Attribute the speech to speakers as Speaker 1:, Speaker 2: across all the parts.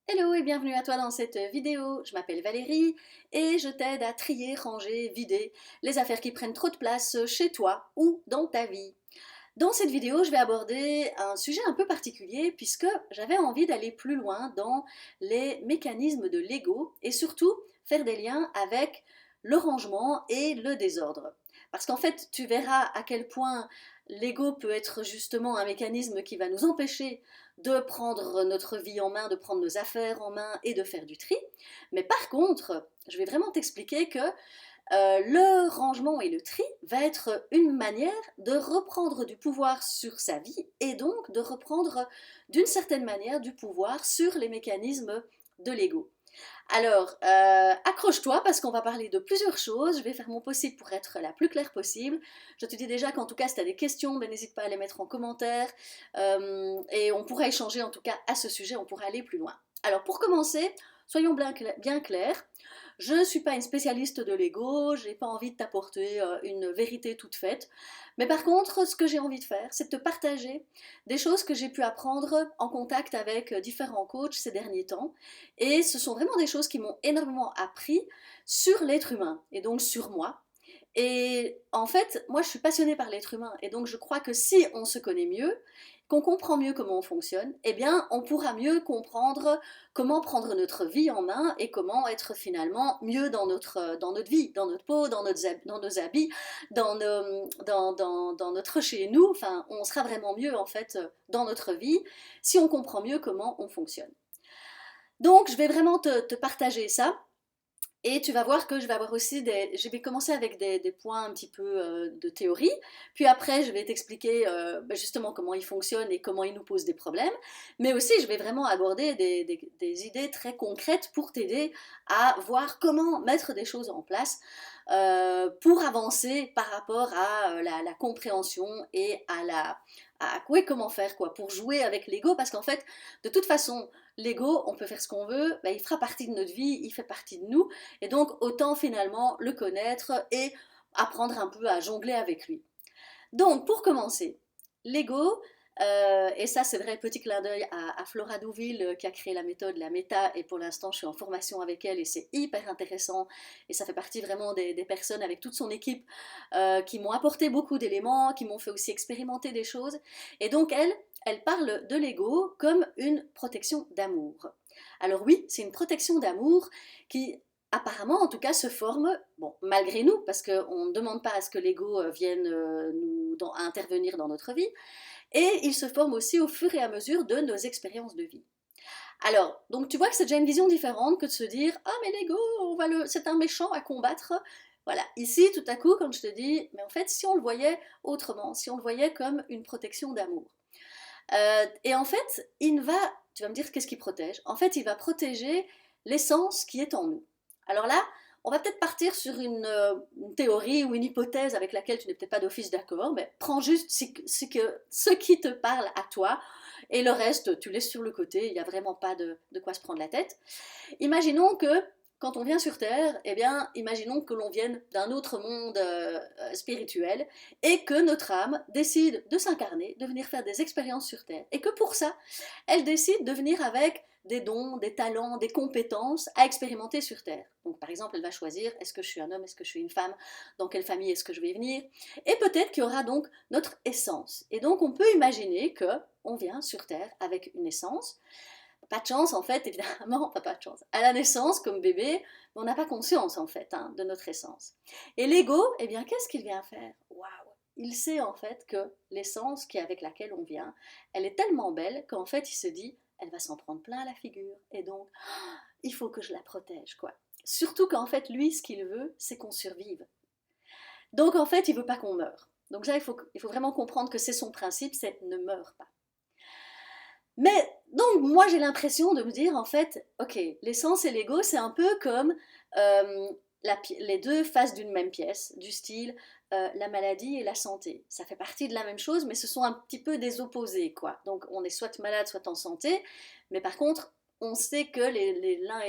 Speaker 1: Hello et bienvenue à toi dans cette vidéo. Je m'appelle Valérie et je t'aide à trier, ranger, vider les affaires qui prennent trop de place chez toi ou dans ta vie. Dans cette vidéo, je vais aborder un sujet un peu particulier puisque j'avais envie d'aller plus loin dans les mécanismes de l'ego et surtout faire des liens avec le rangement et le désordre. Parce qu'en fait, tu verras à quel point l'ego peut être justement un mécanisme qui va nous empêcher de prendre notre vie en main, de prendre nos affaires en main et de faire du tri. Mais par contre, je vais vraiment t'expliquer que le rangement et le tri va être une manière de reprendre du pouvoir sur sa vie et donc de reprendre d'une certaine manière du pouvoir sur les mécanismes de l'ego. Alors, accroche-toi parce qu'on va parler de plusieurs choses. Je vais faire mon possible pour être la plus claire possible. Je te dis déjà qu'en tout cas, si tu as des questions, ben, n'hésite pas à les mettre en commentaire. Et on pourra échanger en tout cas à ce sujet, on pourra aller plus loin. Alors, pour commencer, soyons bien clairs. Je ne suis pas une spécialiste de l'ego, je n'ai pas envie de t'apporter une vérité toute faite. Mais par contre, ce que j'ai envie de faire, c'est de te partager des choses que j'ai pu apprendre en contact avec différents coachs ces derniers temps. Et ce sont vraiment des choses qui m'ont énormément appris sur l'être humain et donc sur moi. Et en fait, moi je suis passionnée par l'être humain et donc je crois que si on se connaît mieux, qu'on comprend mieux comment on fonctionne, eh bien on pourra mieux comprendre comment prendre notre vie en main et comment être finalement mieux dans notre vie, dans notre peau, dans nos habits, dans notre chez nous. Enfin, on sera vraiment mieux en fait dans notre vie si on comprend mieux comment on fonctionne. Donc, je vais vraiment te partager ça. Et tu vas voir que je vais avoir aussi je vais commencer avec des points un petit peu de théorie, puis après je vais t'expliquer justement comment il fonctionne et comment il nous pose des problèmes, mais aussi je vais vraiment aborder des idées très concrètes pour t'aider à voir comment mettre des choses en place pour avancer par rapport à la compréhension et oui, comment faire quoi, pour jouer avec l'ego, parce qu'en fait, de toute façon, l'ego, on peut faire ce qu'on veut, ben, il fera partie de notre vie, il fait partie de nous, et donc autant finalement le connaître et apprendre un peu à jongler avec lui. Donc pour commencer, l'ego, et ça c'est vrai, petit clin d'œil à Flora Douville qui a créé la méthode, la méta, et pour l'instant je suis en formation avec elle et c'est hyper intéressant, et ça fait partie vraiment des personnes avec toute son équipe qui m'ont apporté beaucoup d'éléments, qui m'ont fait aussi expérimenter des choses, et donc elle parle de l'ego comme une protection d'amour. Alors oui, c'est une protection d'amour qui apparemment, en tout cas, se forme, bon, malgré nous, parce qu'on ne demande pas à ce que l'ego vienne intervenir dans notre vie, et il se forme aussi au fur et à mesure de nos expériences de vie. Alors, donc tu vois que c'est déjà une vision différente que de se dire ah mais l'ego, c'est un méchant à combattre. Voilà, ici tout à coup, quand je te dis, mais en fait, si on le voyait autrement, si on le voyait comme une protection d'amour. Et en fait, tu vas me dire qu'est-ce qu'il protège? En fait, il va protéger l'essence qui est en nous. Alors là, on va peut-être partir sur une théorie ou une hypothèse avec laquelle tu n'es peut-être pas d'office d'accord, mais prends juste ce qui te parle à toi et le reste, tu laisses sur le côté, il n'y a vraiment pas de quoi se prendre la tête. Imaginons que quand on vient sur Terre, eh bien, imaginons que l'on vienne d'un autre monde spirituel et que notre âme décide de s'incarner, de venir faire des expériences sur Terre. Et que pour ça, elle décide de venir avec des dons, des talents, des compétences à expérimenter sur Terre. Donc par exemple, elle va choisir est-ce que je suis un homme, est-ce que je suis une femme, dans quelle famille est-ce que je vais venir. Et peut-être qu'il y aura donc notre essence. Et donc on peut imaginer que on vient sur Terre avec une essence. Pas de chance en fait, évidemment, pas de chance. À la naissance, comme bébé, on n'a pas conscience en fait de notre essence. Et l'ego, eh bien, qu'est-ce qu'il vient faire? Waouh! Il sait en fait que l'essence avec laquelle on vient, elle est tellement belle qu'en fait il se dit, elle va s'en prendre plein la figure. Et donc, il faut que je la protège, quoi. Surtout qu'en fait, lui, ce qu'il veut, c'est qu'on survive. Donc en fait, il veut pas qu'on meure. Donc là, il faut vraiment comprendre que c'est son principe, c'est ne meurs pas. Mais donc moi j'ai l'impression de me dire en fait, ok, l'essence et l'ego c'est un peu comme euh, les deux faces d'une même pièce, du style la maladie et la santé. Ça fait partie de la même chose, mais ce sont un petit peu des opposés, quoi. Donc on est soit malade, soit en santé, mais par contre on sait que l'un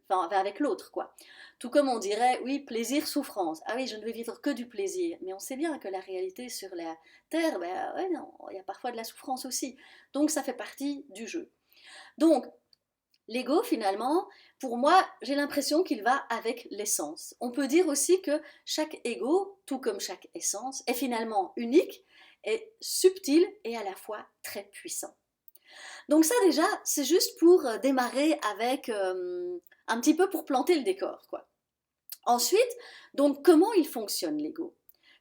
Speaker 1: enfin, va avec l'autre, quoi. Tout comme on dirait, oui, plaisir, souffrance. Ah oui, je ne veux vivre que du plaisir. Mais on sait bien que la réalité sur la Terre, ben, ouais, non, il y a parfois de la souffrance aussi. Donc ça fait partie du jeu. Donc L'ego, finalement, pour moi, j'ai l'impression qu'il va avec l'essence. On peut dire aussi que chaque ego, tout comme chaque essence, est finalement unique, est subtil et à la fois très puissant. Donc ça déjà, c'est juste pour démarrer avec un petit peu pour planter le décor, quoi. Ensuite, donc comment il fonctionne l'ego?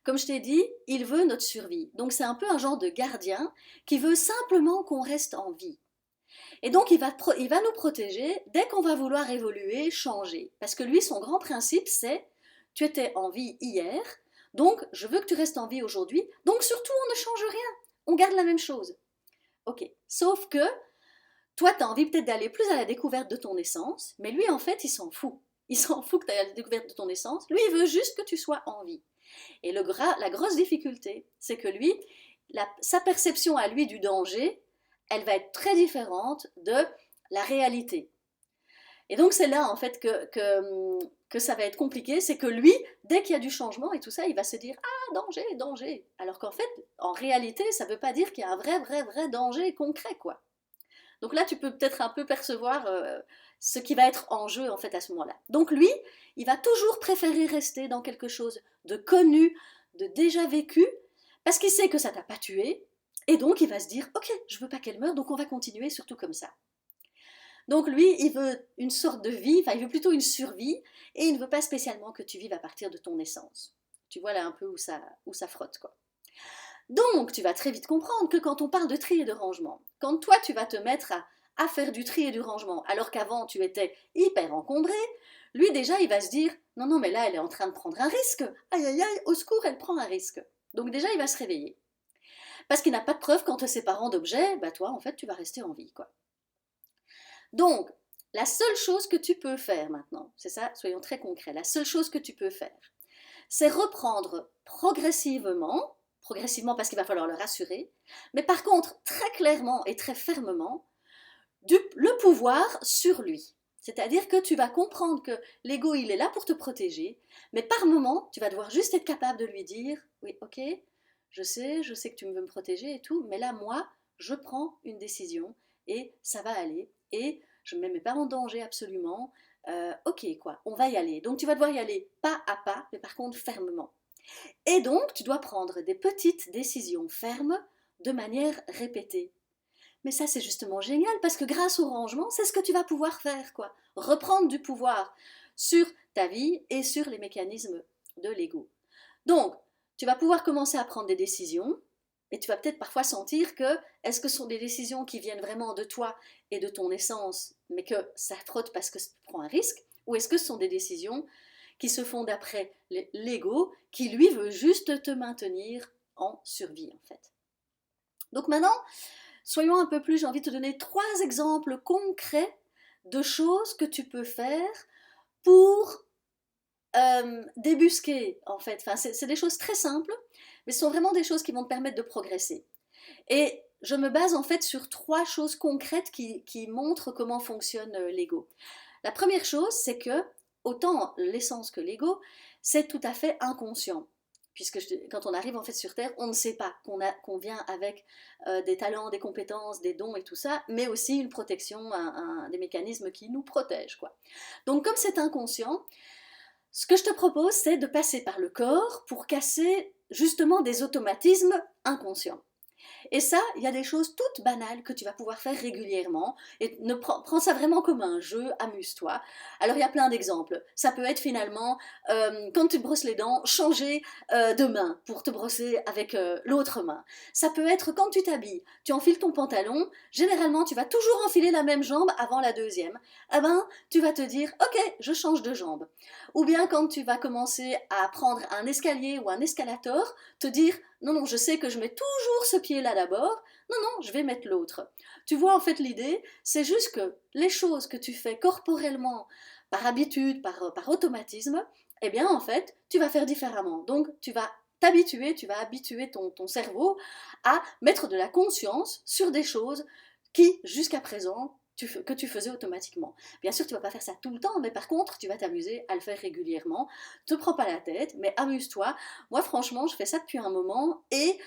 Speaker 1: Comme je t'ai dit, il veut notre survie. Donc c'est un peu un genre de gardien qui veut simplement qu'on reste en vie. Et donc il va nous protéger dès qu'on va vouloir évoluer, changer. Parce que lui, son grand principe, c'est tu étais en vie hier, donc je veux que tu restes en vie aujourd'hui, donc surtout on ne change rien, on garde la même chose. Ok, sauf que toi, tu as envie peut-être d'aller plus à la découverte de ton essence, mais lui, en fait, il s'en fout. Il s'en fout que tu ailles à la découverte de ton essence. Lui, il veut juste que tu sois en vie. Et la grosse difficulté, c'est que lui, sa perception à lui du danger, elle va être très différente de la réalité. Et donc c'est là en fait que ça va être compliqué, c'est que lui, dès qu'il y a du changement et tout ça, il va se dire ah danger, danger. Alors qu'en fait, en réalité, ça ne veut pas dire qu'il y a un vrai danger concret quoi. Donc là, tu peux peut-être un peu percevoir ce qui va être en jeu en fait à ce moment-là. Donc lui, il va toujours préférer rester dans quelque chose de connu, de déjà vécu, parce qu'il sait que ça t'a pas tué, et donc il va se dire ok, je veux pas qu'elle meure, donc on va continuer surtout comme ça. Donc lui, il veut une sorte de vie, enfin il veut plutôt une survie, et il ne veut pas spécialement que tu vives à partir de ton essence. Tu vois là un peu où ça frotte quoi. Donc tu vas très vite comprendre que quand on parle de tri et de rangement, quand toi tu vas te mettre à faire du tri et du rangement, alors qu'avant tu étais hyper encombré, lui déjà il va se dire non non mais là elle est en train de prendre un risque, aïe aïe aïe, au secours elle prend un risque. Donc déjà il va se réveiller. Parce qu'il n'a pas de preuve qu'en te séparant d'objets, bah toi en fait tu vas rester en vie quoi. Donc, la seule chose que tu peux faire maintenant, c'est ça, soyons très concrets, la seule chose que tu peux faire, c'est reprendre progressivement parce qu'il va falloir le rassurer, mais par contre très clairement et très fermement, le pouvoir sur lui. C'est-à-dire que tu vas comprendre que l'ego, il est là pour te protéger, mais par moment, tu vas devoir juste être capable de lui dire, oui, ok, je sais que tu veux me protéger et tout, mais là, moi, je prends une décision et ça va aller et je ne me mets pas en danger absolument. Ok, quoi, on va y aller. Donc tu vas devoir y aller pas à pas, mais par contre fermement. Et donc tu dois prendre des petites décisions fermes de manière répétée. Mais ça, c'est justement génial parce que grâce au rangement, c'est ce que tu vas pouvoir faire, quoi. Reprendre du pouvoir sur ta vie et sur les mécanismes de l'ego. Donc, tu vas pouvoir commencer à prendre des décisions et tu vas peut-être parfois sentir que est-ce que ce sont des décisions qui viennent vraiment de toi et de ton essence, mais que ça frotte parce que tu prends un risque, ou est-ce que ce sont des décisions qui se font d'après l'ego qui lui veut juste te maintenir en survie en fait. Donc maintenant, soyons un peu plus, j'ai envie de te donner 3 exemples concrets de choses que tu peux faire pour débusquer, en fait. Enfin, c'est des choses très simples, mais ce sont vraiment des choses qui vont te permettre de progresser. Et je me base en fait sur 3 choses concrètes qui montrent comment fonctionne l'ego. La première chose, c'est que, autant l'essence que l'ego, c'est tout à fait inconscient. Puisque quand on arrive en fait sur Terre, on ne sait pas qu'on vient avec des talents, des compétences, des dons et tout ça, mais aussi une protection, des mécanismes qui nous protègent, quoi. Donc comme c'est inconscient, ce que je te propose, c'est de passer par le corps pour casser justement des automatismes inconscients. Et ça, il y a des choses toutes banales que tu vas pouvoir faire régulièrement. Et prends ça vraiment comme un jeu, amuse-toi. Alors il y a plein d'exemples. Ça peut être finalement, quand tu te brosses les dents, changer de main pour te brosser avec l'autre main. Ça peut être quand tu t'habilles, tu enfiles ton pantalon, généralement tu vas toujours enfiler la même jambe avant la deuxième. Eh ben, tu vas te dire, ok, je change de jambe. Ou bien quand tu vas commencer à prendre un escalier ou un escalator, te dire, non, non, je sais que je mets toujours ce pied-là d'abord. Non, non, je vais mettre l'autre. Tu vois, en fait, l'idée, c'est juste que les choses que tu fais corporellement, par habitude, par automatisme, eh bien, en fait, tu vas faire différemment. Donc, tu vas t'habituer, tu vas habituer ton cerveau à mettre de la conscience sur des choses qui, jusqu'à présent, que tu faisais automatiquement. Bien sûr, tu ne vas pas faire ça tout le temps, mais par contre, tu vas t'amuser à le faire régulièrement. Ne te prends pas la tête, mais amuse-toi. Moi, franchement, je fais ça depuis un moment et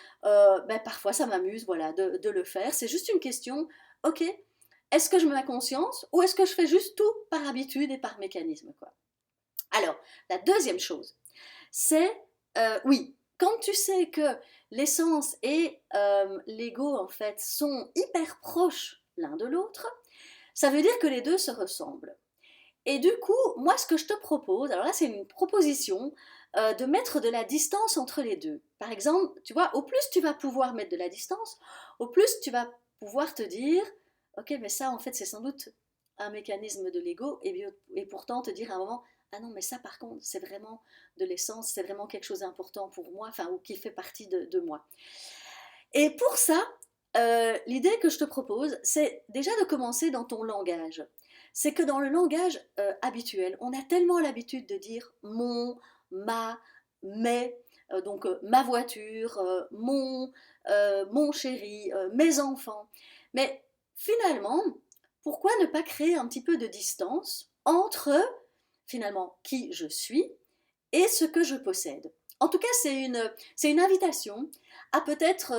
Speaker 1: parfois, ça m'amuse voilà, de le faire. C'est juste une question, ok, est-ce que je mets ma conscience ou est-ce que je fais juste tout par habitude et par mécanisme, quoi. Alors, la deuxième chose, c'est, oui, quand tu sais que l'essence et l'ego, en fait, sont hyper proches l'un de l'autre, ça veut dire que les deux se ressemblent. Et du coup, moi, ce que je te propose, alors là, c'est une proposition de mettre de la distance entre les deux. Par exemple, tu vois, au plus tu vas pouvoir mettre de la distance, au plus tu vas pouvoir te dire, ok, mais ça, en fait, c'est sans doute un mécanisme de l'ego, et pourtant te dire à un moment, ah non, mais ça, par contre, c'est vraiment de l'essence, c'est vraiment quelque chose d'important pour moi, enfin, ou qui fait partie de moi. Et pour ça, l'idée que je te propose, c'est déjà de commencer dans ton langage. C'est que dans le langage habituel, on a tellement l'habitude de dire mon, ma, mes, donc ma voiture, mon chéri, mes enfants. Mais finalement, pourquoi ne pas créer un petit peu de distance entre finalement qui je suis et ce que je possède? En tout cas, c'est une invitation à peut-être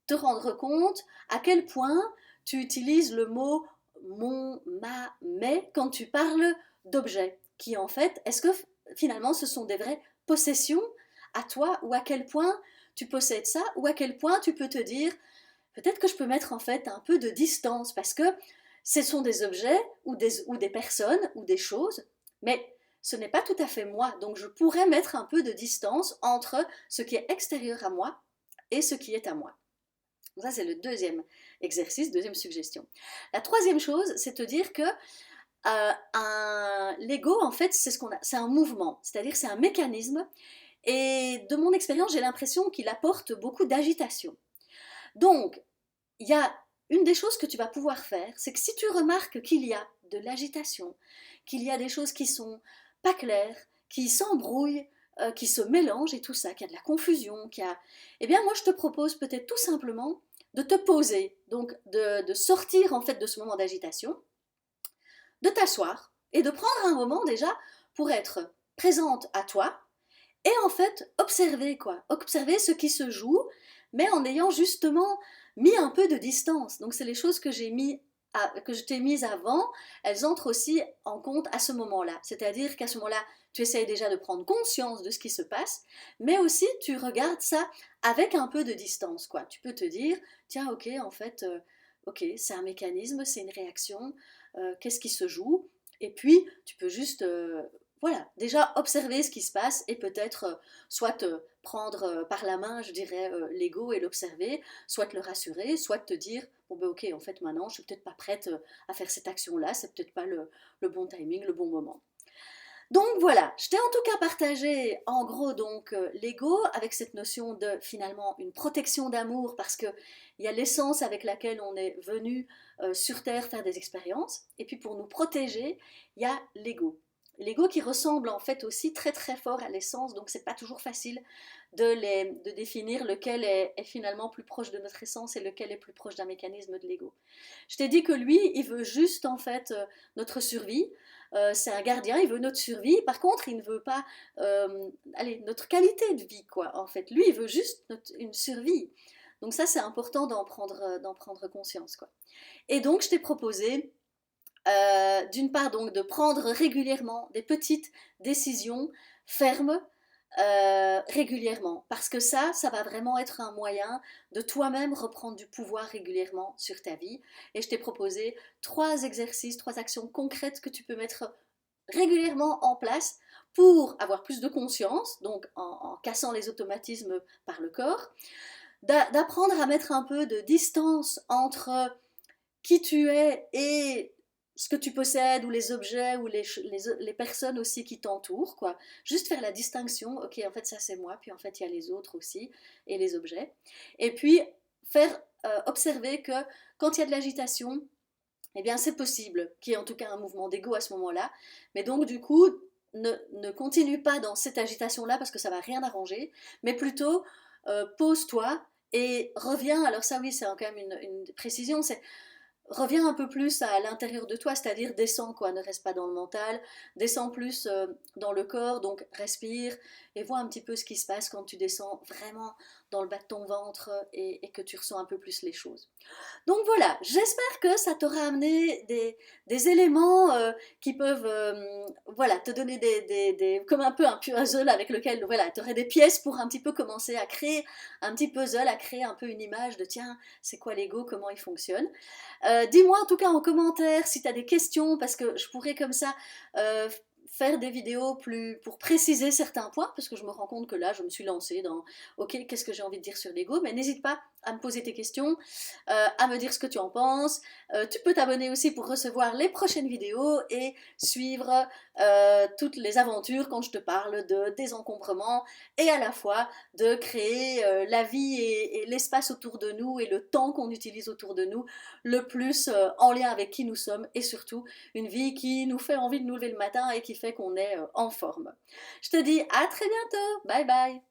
Speaker 1: te rendre compte à quel point tu utilises le mot mon, ma, mais quand tu parles d'objets, qui en fait, est-ce que finalement ce sont des vraies possessions à toi, ou à quel point tu possèdes ça, ou à quel point tu peux te dire, peut-être que je peux mettre en fait un peu de distance, parce que ce sont des objets ou des personnes ou des choses, mais ce n'est pas tout à fait moi, donc je pourrais mettre un peu de distance entre ce qui est extérieur à moi et ce qui est à moi. Donc ça, c'est le deuxième exercice, deuxième suggestion. La troisième chose, c'est te dire que l'ego, en fait, c'est un mouvement, c'est-à-dire c'est un mécanisme, et de mon expérience, j'ai l'impression qu'il apporte beaucoup d'agitation. Donc, il y a une des choses que tu vas pouvoir faire, c'est que si tu remarques qu'il y a de l'agitation, qu'il y a des choses qui sont pas claires, qui s'embrouillent, qui se mélangent et tout ça, qu'il y a de la confusion, eh bien moi je te propose peut-être tout simplement de te poser, donc de sortir en fait de ce moment d'agitation, de t'asseoir et de prendre un moment déjà pour être présente à toi et en fait observer quoi, observer ce qui se joue, mais en ayant justement mis un peu de distance. Donc c'est les choses que que je t'ai mises avant, elles entrent aussi en compte à ce moment-là. C'est-à-dire qu'à ce moment-là, tu essayes déjà de prendre conscience de ce qui se passe, mais aussi tu regardes ça avec un peu de distance, quoi. Tu peux te dire, tiens, ok, en fait, ok, c'est un mécanisme, c'est une réaction, qu'est-ce qui se joue? Et puis, tu peux juste, voilà, déjà observer ce qui se passe et peut-être soit te prendre par la main, je dirais, l'ego et l'observer, soit te le rassurer, soit te dire, bon ben ok, en fait maintenant je suis peut-être pas prête à faire cette action-là, c'est peut-être pas le bon timing, le bon moment. Donc voilà, je t'ai en tout cas partagé en gros donc l'ego avec cette notion de finalement une protection d'amour parce que il y a l'essence avec laquelle on est venu sur Terre faire des expériences et puis pour nous protéger, il y a l'ego. L'ego qui ressemble en fait aussi très très fort à l'essence, donc c'est pas toujours facile de définir lequel est finalement plus proche de notre essence et lequel est plus proche d'un mécanisme de l'ego. Je t'ai dit que lui, il veut juste en fait notre survie, c'est un gardien, il veut notre survie. Par contre, il ne veut pas allez, notre qualité de vie, quoi, en fait. Lui, il veut juste une survie. Donc ça, c'est important d'en prendre conscience, quoi. Et donc, je t'ai proposé, d'une part, donc, de prendre régulièrement des petites décisions fermes, régulièrement. Parce que ça va vraiment être un moyen de toi-même reprendre du pouvoir régulièrement sur ta vie. Et je t'ai proposé 3 exercices, 3 actions concrètes que tu peux mettre régulièrement en place pour avoir plus de conscience, donc en cassant les automatismes par le corps, d'apprendre à mettre un peu de distance entre qui tu es et ce que tu possèdes ou les objets ou les personnes aussi qui t'entourent, quoi. Juste faire la distinction, ok, en fait ça c'est moi, puis en fait il y a les autres aussi et les objets. Et puis faire observer que quand il y a de l'agitation, eh bien c'est possible qu'il y ait en tout cas un mouvement d'ego à ce moment-là. Mais donc du coup, ne continue pas dans cette agitation-là parce que ça va rien arranger, mais plutôt pose-toi et reviens. Alors ça oui, c'est quand même une précision, c'est reviens un peu plus à l'intérieur de toi, c'est-à-dire descends quoi, ne reste pas dans le mental, descends plus dans le corps, donc respire et vois un petit peu ce qui se passe quand tu descends vraiment dans le bas de ton ventre et que tu ressens un peu plus les choses. Donc voilà, j'espère que ça t'aura amené des éléments qui peuvent voilà, te donner comme un peu un puzzle avec lequel voilà, tu aurais des pièces pour un petit peu commencer à créer un petit puzzle, à créer un peu une image de tiens, c'est quoi l'ego, comment il fonctionne. Dis-moi en tout cas en commentaire si tu as des questions, parce que je pourrais comme ça faire des vidéos plus pour préciser certains points, parce que je me rends compte que là, je me suis lancée dans ok, qu'est-ce que j'ai envie de dire sur l'ego, mais n'hésite pas à me poser tes questions, à me dire ce que tu en penses. Tu peux t'abonner aussi pour recevoir les prochaines vidéos et suivre toutes les aventures quand je te parle de désencombrement et à la fois de créer la vie et l'espace autour de nous et le temps qu'on utilise autour de nous le plus en lien avec qui nous sommes et surtout une vie qui nous fait envie de nous lever le matin et qui fait qu'on est en forme. Je te dis à très bientôt, bye bye.